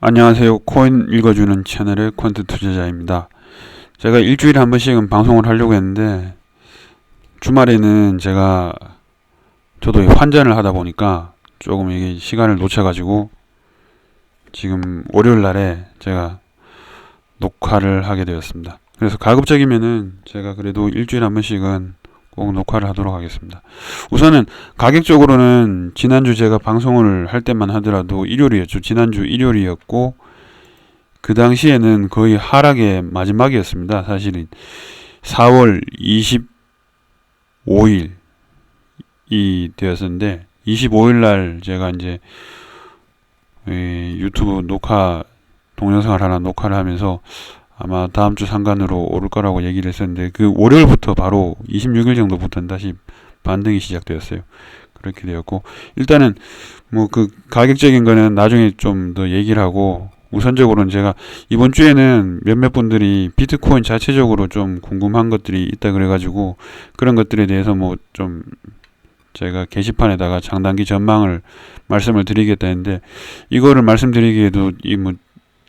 안녕하세요. 코인 읽어주는 채널의 퀀트 투자자입니다. 제가 일주일에 한 번씩은 방송을 하려고 했는데 주말에는 저도 환전을 하다 보니까 조금 이게 시간을 놓쳐가지고 지금 월요일 날에 제가 녹화를 하게 되었습니다. 그래서 가급적이면은 제가 그래도 일주일에 한 번씩은 꼭 녹화를 하도록 하겠습니다. 우선은 가격적으로는 지난주 제가 방송을 할 때만 하더라도 일요일이었죠. 지난주 일요일이었고 그 당시에는 거의 하락의 마지막이었습니다. 사실은 4월 25일이 되었었는데 25일 날 제가 이제 유튜브 동영상을 하나 녹화를 하면서 아마 다음 주 상간으로 오를 거라고 얘기를 했었는데 그 월요일부터 바로 26일 정도부터는 다시 반등이 시작되었어요. 그렇게 되었고 일단은 뭐 그 가격적인 거는 나중에 좀 더 얘기를 하고 우선적으로는 제가 이번 주에는 몇몇 분들이 비트코인 자체적으로 좀 궁금한 것들이 있다 그래가지고 그런 것들에 대해서 뭐 좀 제가 게시판에다가 장단기 전망을 말씀을 드리겠다 했는데 이거를 말씀드리기에도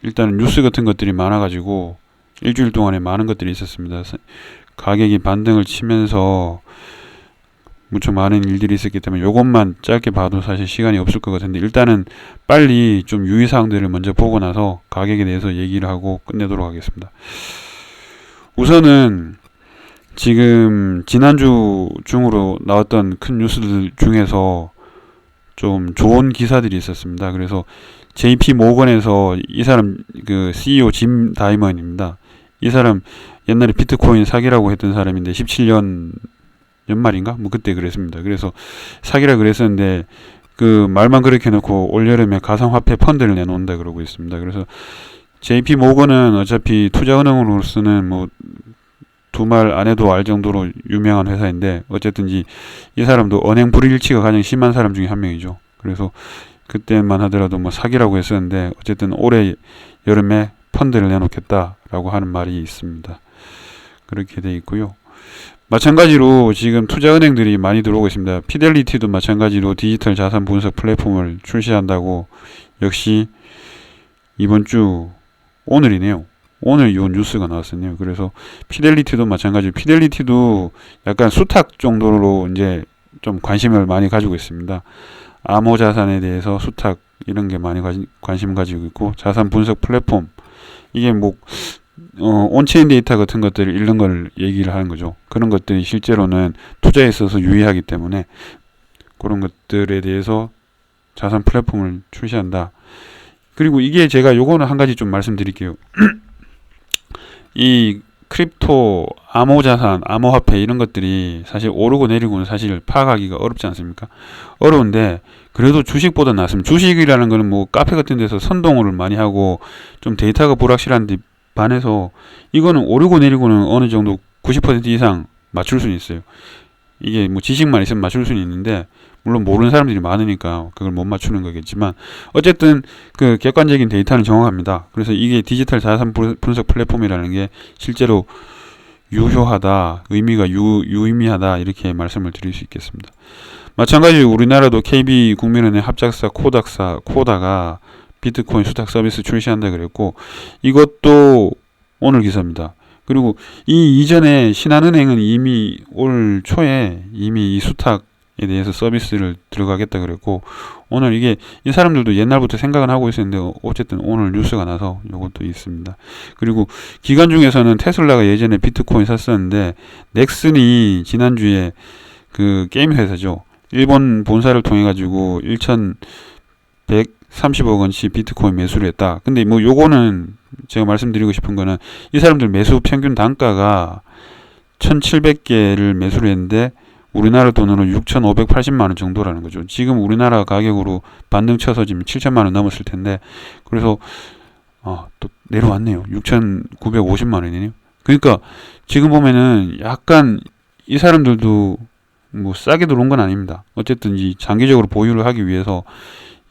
일단은 뉴스 같은 것들이 많아가지고 일주일 동안에 많은 것들이 있었습니다. 가격이 반등을 치면서 무척 많은 일들이 있었기 때문에 이것만 짧게 봐도 사실 시간이 없을 것 같은데 일단은 빨리 좀 유의사항들을 먼저 보고 나서 가격에 대해서 얘기를 하고 끝내도록 하겠습니다. 우선은 지금 지난주 중으로 나왔던 큰 뉴스들 중에서 좀 좋은 기사들이 있었습니다. 그래서 JP 모건에서 이 사람 그 CEO 짐 다이먼입니다. 이 사람 옛날에 비트코인 사기라고 했던 사람인데 17년 연말인가? 뭐 그때 그랬습니다. 그래서 사기라 그랬었는데 그 말만 그렇게 해놓고 올여름에 가상화폐 펀드를 내놓는다 그러고 있습니다. 그래서 JP 모건은 어차피 투자은행으로서는 뭐 두 말 안 해도 알 정도로 유명한 회사인데 어쨌든지 이 사람도 은행 불일치가 가장 심한 사람 중에 한 명이죠. 그래서 그때만 하더라도 뭐 사기라고 했었는데 어쨌든 올해 여름에 펀드를 내놓겠다라고 하는 말이 있습니다. 그렇게 돼 있고요. 마찬가지로 지금 투자은행들이 많이 들어오고 있습니다. 피델리티도 마찬가지로 디지털 자산 분석 플랫폼을 출시한다고 역시 이번 주 오늘이네요. 오늘 이 뉴스가 나왔었네요. 그래서 피델리티도 마찬가지로 피델리티도 약간 수탁 정도로 이제 좀 관심을 많이 가지고 있습니다. 암호 자산에 대해서 수탁 이런 게 많이 관심 가지고 있고 자산 분석 플랫폼 이게 뭐 온체인 데이터 같은 것들을 읽는 걸 얘기를 하는 거죠. 그런 것들이 실제로는 투자에 있어서 유의하기 때문에 그런 것들에 대해서 자산 플랫폼을 출시한다. 그리고 이게 제가 요거는 한 가지 좀 말씀드릴게요. 이 크립토, 암호자산, 암호화폐 이런 것들이 사실 오르고 내리고는 사실 파악하기가 어렵지 않습니까? 어려운데 그래도 주식보다 낫습니다. 주식이라는 거는 뭐 카페 같은 데서 선동을 많이 하고 좀 데이터가 불확실한데 반해서 이거는 오르고 내리고는 어느 정도 90% 이상 맞출 수는 있어요. 이게 뭐 지식만 있으면 맞출 수는 있는데 물론 모르는 사람들이 많으니까 그걸 못 맞추는 거겠지만 어쨌든 그 객관적인 데이터는 정확합니다. 그래서 이게 디지털 자산 분석 플랫폼이라는 게 실제로 유효하다, 의미가 유의미하다 이렇게 말씀을 드릴 수 있겠습니다. 마찬가지로 우리나라도 KB국민은행 합작사 코다가 비트코인 수탁 서비스 출시한다 그랬고 이것도 오늘 기사입니다. 그리고 이 이전에 신한은행은 이미 올 초에 이미 이 수탁에 대해서 서비스를 들어가겠다 그랬고 오늘 이게 이 사람들도 옛날부터 생각은 하고 있었는데 어쨌든 오늘 뉴스가 나서 이것도 있습니다. 그리고 기관 중에서는 테슬라가 예전에 비트코인 샀었는데 넥슨이 지난주에 그 게임 회사죠. 일본 본사를 통해 가지고 1,130억 원치 비트코인 매수를 했다. 근데 뭐 요거는 제가 말씀드리고 싶은 거는 이 사람들 매수 평균 단가가 1,700개를 매수를 했는데 우리나라 돈으로 6,580만 원 정도라는 거죠. 지금 우리나라 가격으로 반등 쳐서 지금 7천만 원 넘었을 텐데 그래서 또 내려왔네요. 6,950만 원이네요. 그러니까 지금 보면은 약간 이 사람들도 뭐 싸게 들어온 건 아닙니다. 어쨌든 이 장기적으로 보유를 하기 위해서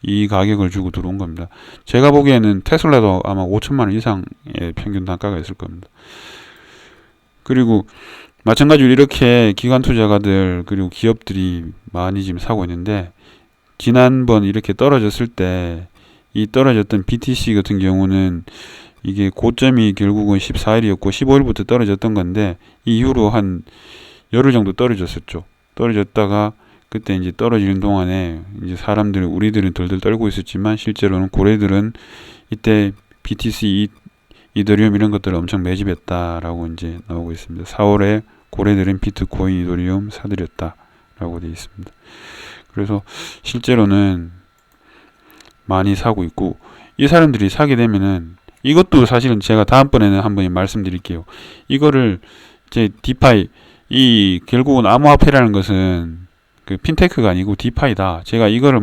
이 가격을 주고 들어온 겁니다. 제가 보기에는 테슬라도 아마 5천만 원 이상의 평균 단가가 있을 겁니다. 그리고 마찬가지로 이렇게 기관 투자가들 그리고 기업들이 많이 지금 사고 있는데 지난번 이렇게 떨어졌을 때 이 떨어졌던 BTC 같은 경우는 이게 고점이 결국은 14일이었고 15일부터 떨어졌던 건데 이후로 한 열흘 정도 떨어졌었죠. 떨어졌다가 그때 이제 떨어지는 동안에 이제 우리들은 덜덜 떨고 있었지만 실제로는 고래들은 이때 BTC, 이더리움 이런 것들을 엄청 매집했다라고 이제 나오고 있습니다. 4월에 고래들은 비트코인, 이더리움 사들였다라고 되어 있습니다. 그래서 실제로는 많이 사고 있고, 이 사람들이 사게 되면은 이것도 사실은 제가 다음번에는 한번 말씀드릴게요. 이거를 제 디파이, 이 결국은 암호화폐라는 것은 그 핀테크가 아니고 디파이다. 제가 이거를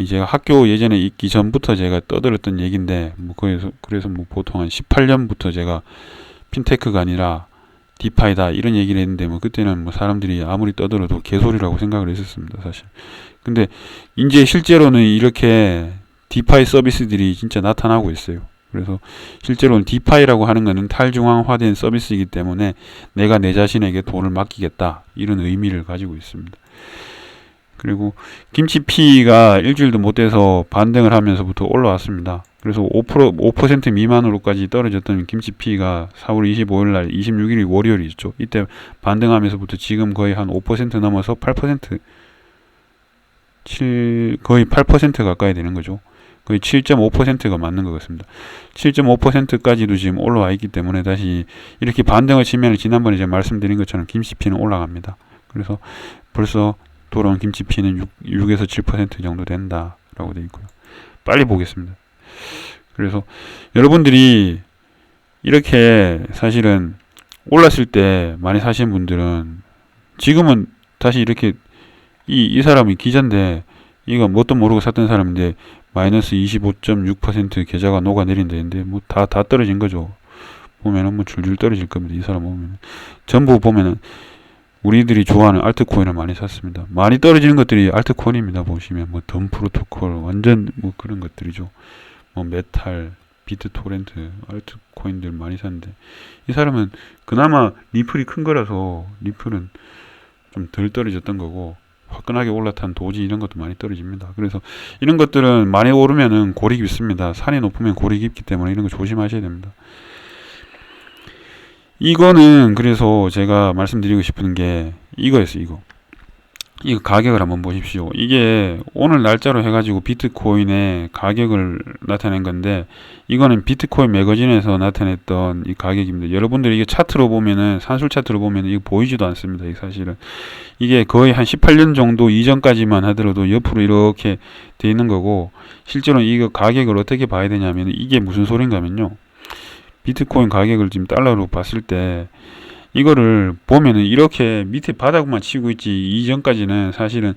제가 학교 예전에 있기 전부터 제가 떠들었던 얘기인데, 그래서 보통 한 18년부터 제가 핀테크가 아니라 디파이다 이런 얘기를 했는데, 그때는 사람들이 아무리 떠들어도 개소리라고 생각을 했었습니다, 사실. 근데 이제 실제로는 이렇게 디파이 서비스들이 진짜 나타나고 있어요. 그래서 실제로는 디파이라고 하는 것은 탈중앙화된 서비스이기 때문에 내가 내 자신에게 돈을 맡기겠다 이런 의미를 가지고 있습니다. 그리고 김치피가 일주일도 못 돼서 반등을 하면서부터 올라왔습니다. 그래서 5% 미만으로까지 떨어졌던 김치피가 4월 25일 날 26일이 월요일이죠. 이때 반등하면서부터 지금 거의 한 5% 넘어서 8%, 거의 8% 가까이 되는 거죠. 거의 7.5%가 맞는 것 같습니다. 7.5%까지도 지금 올라와 있기 때문에 다시 이렇게 반등을 치면 지난번에 제가 말씀드린 것처럼 김치피는 올라갑니다. 그래서 벌써 돌아온 김치피는 6에서 7% 정도 된다라고 되어 있고요. 빨리 보겠습니다. 그래서 여러분들이 이렇게 사실은 올랐을 때 많이 사신 분들은 지금은 다시 이렇게 이 사람이 기자인데 이거 뭣도 모르고 샀던 사람인데 마이너스 25.6% 계좌가 녹아내린다는데 다 떨어진 거죠. 보면은 줄줄 떨어질 겁니다. 이 사람 보면 전부 보면은 우리들이 좋아하는 알트코인을 많이 샀습니다. 많이 떨어지는 것들이 알트코인입니다. 보시면 덤 프로토콜 완전 그런 것들이죠. 메탈, 비트토렌트, 알트코인들 많이 샀는데 이 사람은 그나마 리플이 큰 거라서 리플은 좀 덜 떨어졌던 거고 화끈하게 올라탄 도지 이런 것도 많이 떨어집니다. 그래서 이런 것들은 많이 오르면은 고리 깊습니다. 산이 높으면 고리 깊기 때문에 이런 거 조심하셔야 됩니다. 이거는 그래서 제가 말씀드리고 싶은 게 이거였어요. 이거 가격을 한번 보십시오. 이게 오늘 날짜로 해가지고 비트코인의 가격을 나타낸 건데 이거는 비트코인 매거진에서 나타냈던 이 가격입니다. 여러분들이 이게 차트로 보면은 산술 차트로 보면은 이거 보이지도 않습니다. 이 사실은 이게 거의 한 18년 정도 이전까지만 하더라도 옆으로 이렇게 돼 있는 거고 실제로는 이거 가격을 어떻게 봐야 되냐면 이게 무슨 소린가면요. 비트코인 가격을 지금 달러로 봤을 때 이거를 보면은 이렇게 밑에 바닥만 치고 있지 이전까지는 사실은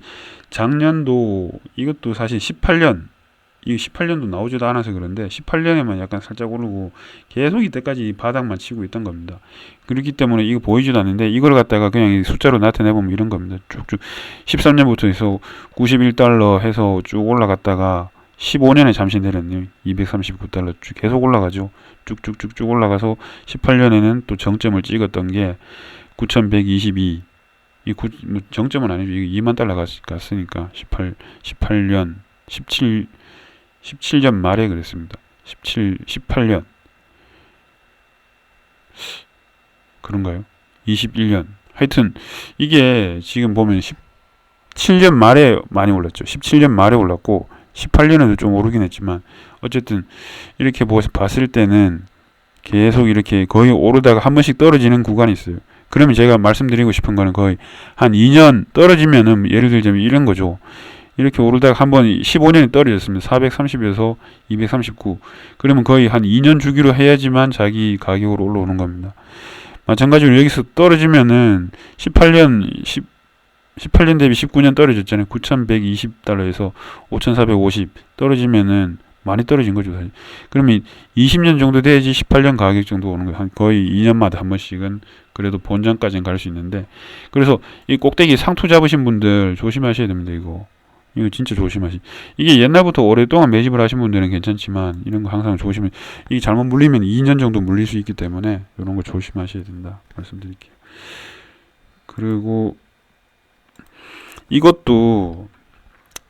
작년도 이것도 사실 18년도 나오지도 않아서 그런데 18년에만 약간 살짝 오르고 계속 이때까지 바닥만 치고 있던 겁니다. 그렇기 때문에 이거 보이지도 않는데 이걸 갖다가 그냥 숫자로 나타내보면 이런 겁니다. 쭉쭉 13년부터 해서 91달러 해서 쭉 올라갔다가 15년에 잠시 내렸네요. 239달러 쭉 계속 올라가죠. 쭉쭉쭉쭉 올라가서 18년에는 또 정점을 찍었던 게 9122. 정점은 아니죠. 이게 2만 달러 갔으니까 18년 17년 말에 그랬습니다. 18년 그런가요? 21년 하여튼 이게 지금 보면 17년 말에 많이 올랐죠. 17년 말에 올랐고 18년에도 좀 오르긴 했지만 어쨌든 이렇게 봤을 때는 계속 이렇게 거의 오르다가 한 번씩 떨어지는 구간이 있어요. 그러면 제가 말씀드리고 싶은 거는 거의 한 2년 떨어지면은 예를 들자면 이런 거죠. 이렇게 오르다가 한번 15년이 떨어졌습니다. 430에서 239. 그러면 거의 한 2년 주기로 해야지만 자기 가격으로 올라오는 겁니다. 마찬가지로 여기서 떨어지면은 18년 대비 19년 떨어졌잖아요. 9,120달러에서 5,450 떨어지면은 많이 떨어진 거죠. 사실. 그러면 20년 정도 돼야지 18년 가격 정도 오는 거예요. 거의 2년마다 한 번씩은 그래도 본전까지는 갈 수 있는데 그래서 이 꼭대기 상투 잡으신 분들 조심하셔야 됩니다. 이거 진짜 조심하시. 이게 옛날부터 오랫동안 매집을 하신 분들은 괜찮지만 이런 거 항상 조심해. 이게 잘못 물리면 2년 정도 물릴 수 있기 때문에 이런 거 조심하셔야 된다 말씀드릴게요. 그리고 이것도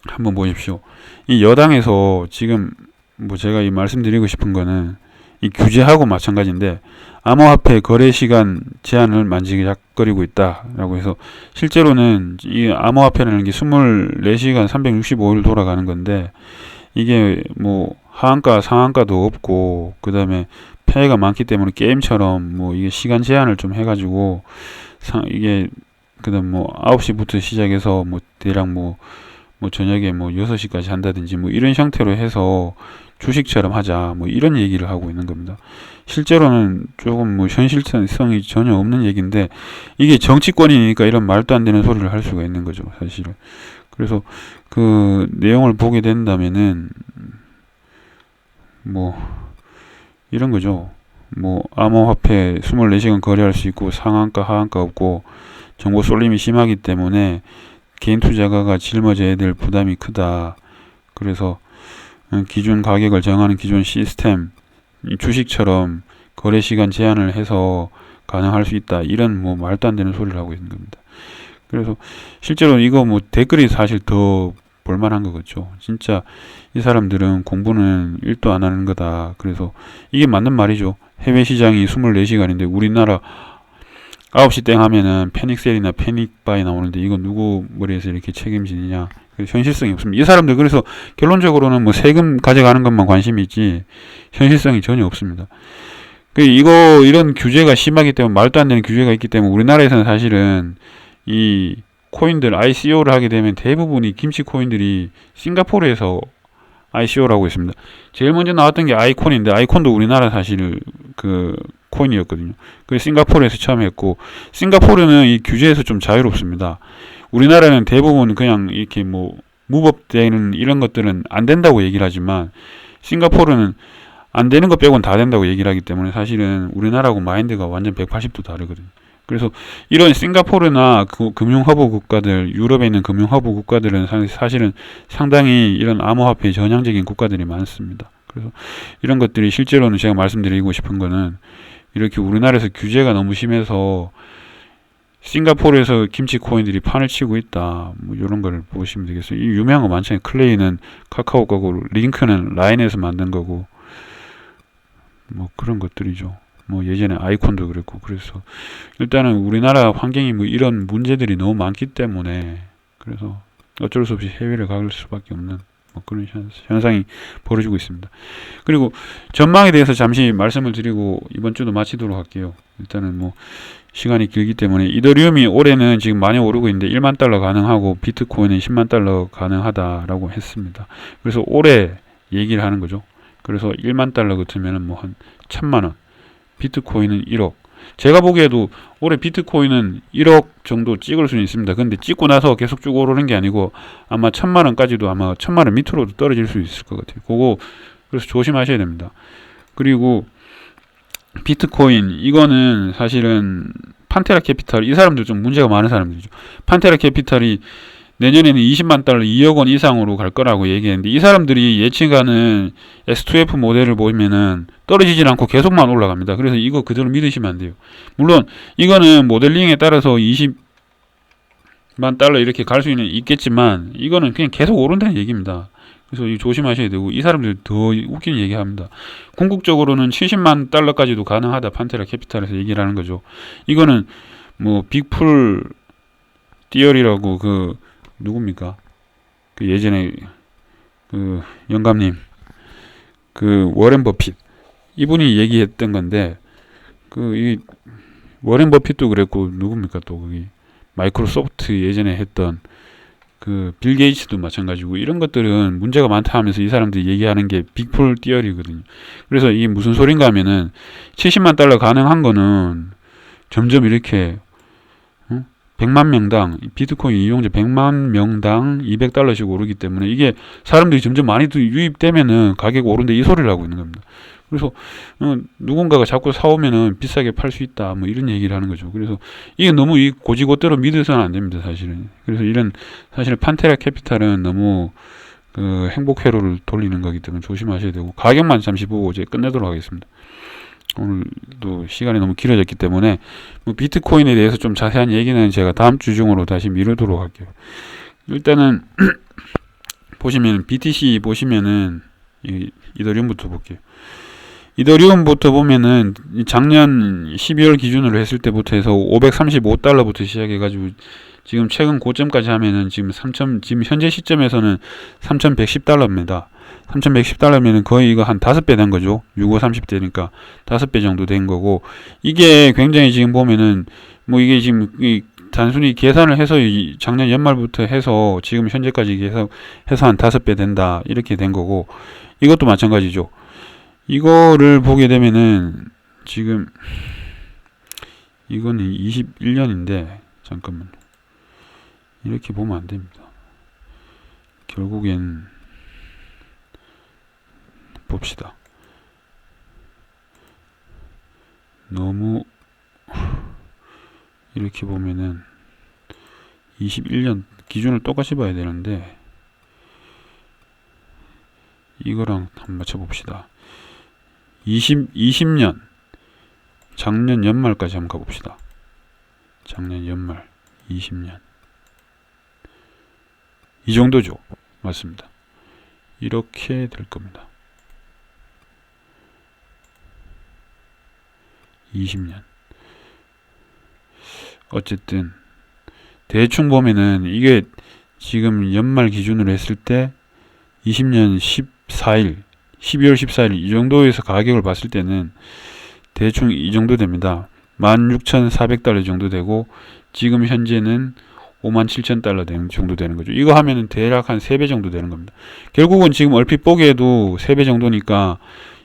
한번 보십시오. 이 여당에서 지금 뭐 제가 이 말씀드리고 싶은 거는 이 규제하고 마찬가지인데 암호화폐 거래 시간 제한을 만지작거리고 있다라고 해서 실제로는 이 암호화폐라는 게 24시간 365일 돌아가는 건데 이게 뭐 하한가 상한가도 없고 그다음에 폐해가 많기 때문에 게임처럼 뭐 이게 시간 제한을 좀 해가지고 이게 그다음 뭐 9시부터 시작해서 뭐 대략 뭐 저녁에 뭐 6시까지 한다든지 뭐 이런 형태로 해서 주식처럼 하자 뭐 이런 얘기를 하고 있는 겁니다. 실제로는 조금 뭐 현실성이 전혀 없는 얘기인데 이게 정치권이니까 이런 말도 안 되는 소리를 할 수가 있는 거죠, 사실은. 그래서 그 내용을 보게 된다면은 뭐 이런 거죠. 뭐 암호화폐 24시간 거래할 수 있고 상한가 하한가 없고 정보 쏠림이 심하기 때문에 개인 투자가가 짊어져야 될 부담이 크다. 그래서 기준 가격을 정하는 기존 시스템, 주식처럼 거래 시간 제한을 해서 가능할 수 있다. 이런 뭐 말도 안 되는 소리를 하고 있는 겁니다. 그래서 실제로 이거 뭐 댓글이 사실 더 볼만한 거겠죠. 진짜 이 사람들은 공부는 1도 안 하는 거다. 그래서 이게 맞는 말이죠. 해외 시장이 24시간인데 우리나라 9시 땡 하면은 패닉셀이나 패닉바이 나오는데 이거 누구 머리에서 이렇게 책임지느냐. 현실성이 없습니다. 이 사람들 그래서 결론적으로는 뭐 세금 가져가는 것만 관심이 있지 현실성이 전혀 없습니다. 이런 규제가 심하기 때문에 말도 안 되는 규제가 있기 때문에 우리나라에서는 사실은 이 코인들 ICO를 하게 되면 대부분이 김치 코인들이 싱가포르에서 ICO를 하고 있습니다. 제일 먼저 나왔던 게 아이콘인데 아이콘도 우리나라 사실 그 코인이었거든요. 그래서 싱가포르에서 처음 했고 싱가포르는 이 규제에서 좀 자유롭습니다. 우리나라는 대부분 그냥 이렇게 뭐 무법되는 이런 것들은 안 된다고 얘기를 하지만 싱가포르는 안 되는 것 빼고는 다 된다고 얘기를 하기 때문에 사실은 우리나라하고 마인드가 완전 180도 다르거든요. 그래서 이런 싱가포르나 그 금융허브 국가들, 유럽에 있는 금융허브 국가들은 사실은 상당히 이런 암호화폐 전향적인 국가들이 많습니다. 그래서 이런 것들이 실제로는 제가 말씀드리고 싶은 거는 이렇게 우리나라에서 규제가 너무 심해서 싱가포르에서 김치 코인들이 판을 치고 있다. 뭐 이런 걸 보시면 되겠어요. 이 유명한 거 많잖아요. 클레이는 카카오 거고, 링크는 라인에서 만든 거고, 뭐 그런 것들이죠. 뭐 예전에 아이콘도 그랬고 그래서 일단은 우리나라 환경이 뭐 이런 문제들이 너무 많기 때문에 그래서 어쩔 수 없이 해외를 갈 수밖에 없는 뭐 그런 현상이 벌어지고 있습니다. 그리고 전망에 대해서 잠시 말씀을 드리고 이번 주도 마치도록 할게요. 일단은 뭐 시간이 길기 때문에 이더리움이 올해는 지금 많이 오르고 있는데 1만 달러 가능하고 비트코인은 10만 달러 가능하다라고 했습니다. 그래서 올해 얘기를 하는 거죠. 그래서 1만 달러 같으면 뭐 한 1000만 원, 비트코인은 1억. 제가 보기에도 올해 비트코인은 1억 정도 찍을 수는 있습니다. 근데 찍고 나서 계속 쭉 오르는 게 아니고 아마 1000만 원까지도 아마 1000만 원 밑으로도 떨어질 수 있을 것 같아요. 그거 그래서 조심하셔야 됩니다. 그리고 비트코인 이거는 사실은 판테라 캐피탈 이 사람들 좀 문제가 많은 사람들이죠. 판테라 캐피탈이 내년에는 20만 달러 2억 원 이상으로 갈 거라고 얘기했는데 이 사람들이 예측하는 S2F 모델을 보면은 떨어지질 않고 계속만 올라갑니다. 그래서 이거 그대로 믿으시면 안 돼요. 물론 이거는 모델링에 따라서 20만 달러 이렇게 갈 수는 있겠지만 이거는 그냥 계속 오른다는 얘기입니다. 그래서 이거 조심하셔야 되고 이 사람들 더 웃기는 얘기합니다. 궁극적으로는 70만 달러까지도 가능하다 판테라 캐피탈에서 얘기를 하는 거죠. 이거는 뭐 빅풀 띠어리라고 그 누굽니까? 그 예전에 그 영감님 그 워렌 버핏 이분이 얘기했던 건데 그 이 워렌 버핏도 그랬고 누굽니까 또 거기 마이크로소프트 예전에 했던 그 빌 게이츠도 마찬가지고 이런 것들은 문제가 많다 하면서 이 사람들이 얘기하는 게 빅풀 띠어리거든요. 그래서 이게 무슨 소린가 하면은 70만 달러 가능한 거는 점점 이렇게 100만 명당 비트코인 이용자 100만 명당 200달러씩 오르기 때문에 이게 사람들이 점점 많이 유입되면은 가격 오른데 이 소리를 하고 있는 겁니다. 그래서 누군가가 자꾸 사오면은 비싸게 팔 수 있다 뭐 이런 얘기를 하는 거죠. 그래서 이게 너무 이 고지고대로 믿어서는 안 됩니다, 사실은. 그래서 이런 사실 판테라 캐피탈은 너무 그 행복 회로를 돌리는 거기 때문에 조심하셔야 되고 가격만 잠시 보고 이제 끝내도록 하겠습니다. 오늘도 시간이 너무 길어졌기 때문에 뭐 비트코인에 대해서 좀 자세한 얘기는 제가 다음 주 중으로 다시 미루도록 할게요. 일단은 보시면 BTC 보시면은 이더리움부터 볼게요. 이더리움부터 보면은 작년 12월 기준으로 했을 때부터 해서 535달러부터 시작해가지고 지금 최근 고점까지 하면은 지금 현재 시점에서는 3110달러입니다. 3110달러면은 거의 이거 한 5배 된 거죠. 65, 30대니까 5배 정도 된 거고, 이게 굉장히 지금 보면은 뭐 이게 지금 단순히 계산을 해서 작년 연말부터 해서 지금 현재까지 해서 한 5배 된다 이렇게 된 거고, 이것도 마찬가지죠. 이거를 보게 되면은 지금 이거는 21년인데 잠깐만요. 이렇게 보면 안 됩니다. 결국엔 봅시다. 너무 이렇게 보면은 21년 기준을 똑같이 봐야 되는데 이거랑 한번 맞춰봅시다. 20년 작년 연말까지 한번 가봅시다. 작년 연말 20년 이 정도죠. 맞습니다. 이렇게 될 겁니다. 20년 어쨌든 대충 보면은 이게 지금 연말 기준으로 했을 때 20년 14일 12월 14일 이 정도에서 가격을 봤을 때는 대충 이 정도 됩니다. 16,400달러 정도 되고 지금 현재는 57,000달러 정도 되는 거죠. 이거 하면은 대략 한 3배 정도 되는 겁니다. 결국은 지금 얼핏 보기에도 3배 정도니까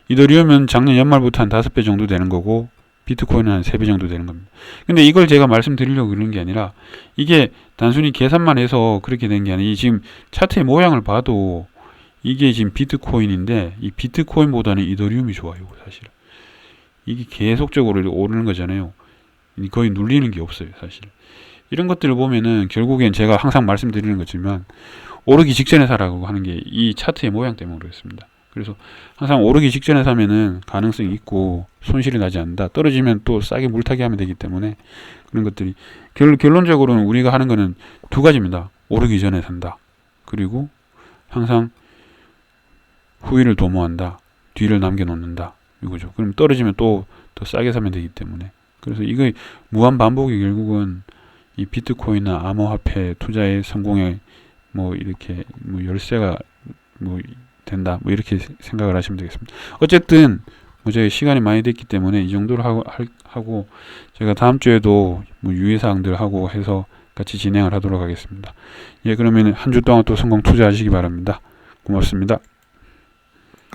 이더리움은 작년 연말부터 한 5배 정도 되는 거고 비트코인은 한 3배 정도 되는 겁니다. 근데 이걸 제가 말씀드리려고 그러는 게 아니라 이게 단순히 계산만 해서 그렇게 된 게 아니라 지금 차트의 모양을 봐도 이게 지금 비트코인인데 이 비트코인보다는 이더리움이 좋아요. 사실 이게 계속적으로 오르는 거잖아요. 거의 눌리는 게 없어요. 사실 이런 것들을 보면은 결국엔 제가 항상 말씀드리는 거지만 오르기 직전에 사라고 하는 게 이 차트의 모양 때문에 그렇습니다. 그래서 항상 오르기 직전에 사면은 가능성이 있고 손실이 나지 않는다. 떨어지면 또 싸게 물타기 하면 되기 때문에 그런 것들이 결론적으로는 우리가 하는 거는 두 가지입니다. 오르기 전에 산다. 그리고 항상 후위를 도모한다. 뒤를 남겨놓는다. 이거죠. 그럼 떨어지면 또 더 싸게 사면 되기 때문에. 그래서 이거 무한 반복이 결국은 이 비트코인이나 암호화폐 투자의 성공에 뭐 이렇게 뭐 열쇠가 뭐 된다. 뭐 이렇게 생각을 하시면 되겠습니다. 어쨌든 뭐 저희 시간이 많이 됐기 때문에 이 정도로 하고 제가 다음 주에도 뭐 유의사항들 하고 해서 같이 진행을 하도록 하겠습니다. 예, 그러면 한 주 동안 또 성공 투자하시기 바랍니다. 고맙습니다.